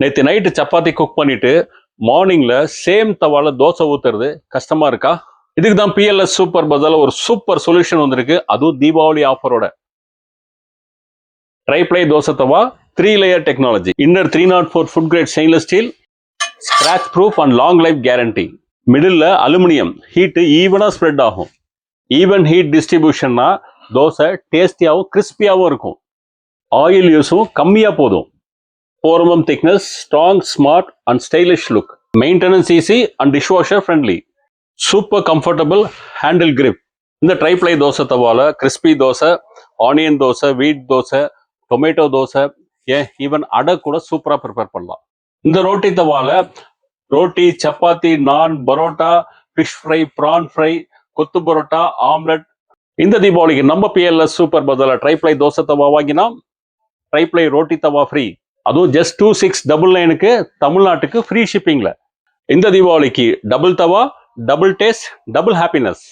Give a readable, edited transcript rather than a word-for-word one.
நேற்று night chapati cook பண்ணிட்டு மார்னிங்ல சேம் தவால தோசை ஊத்துறது கஷ்டமா இருக்கா? இதுக்கு தான் பிஎல்எஸ் சூப்பர் பஜார்ல ஒரு சூப்பர் சொல்யூஷன் வந்திருக்கு. அதுவும் Deepavali ஆஃபரோட. Tri-ply dosa tawa 3 layer technology. Inner 304 food grade stainless steel, scratch proof and long life guarantee. Middle aluminium, heat ஈவனா ஸ்ப்ரெட் ஆகும். ஈவன் ஹீட் டிஸ்ட்ரிபியூஷன்னா தோசை டேஸ்டியாகவும் கிறிஸ்பியாகவும் இருக்கும். ஆயில் யூஸும் கம்மியாக போதும். 4 mm thickness, strong, smart and stylish look. Maintenance easy and dishwasher friendly. Super comfortable handle grip. இந்த tri-ply dosa தவால கிறிஸ்பி தோசை, ஆனியன் தோசை, வீட் தோசை, டொமேட்டோ தோசை, ஈவன் அடை கூட சூப்பரா ப்ரிப்பேர் பண்ணலாம். இந்த ரோட்டி தவால ரோட்டி, சப்பாத்தி, நான், parotta, fish fry, PRAN fry, கொத்து பரோட்டா, ஆம்லெட். இந்த தீபாவளிக்கு நம்ம பிஎல்எஸ் சூப்பர் பஜார்ல ட்ரைப்ளை தோசை தவா வாங்கினா ட்ரைப்ளை ரோட்டி தவா ஃப்ரீ. அதுவும் ஜஸ்ட் 2699க்கு தமிழ்நாட்டுக்கு ஃப்ரீ ஷிப்பிங்ல. இந்த தீபாவளிக்கு டபுள் தவா, டபுள் டேஸ்ட், டபுள் ஹாப்பினஸ்.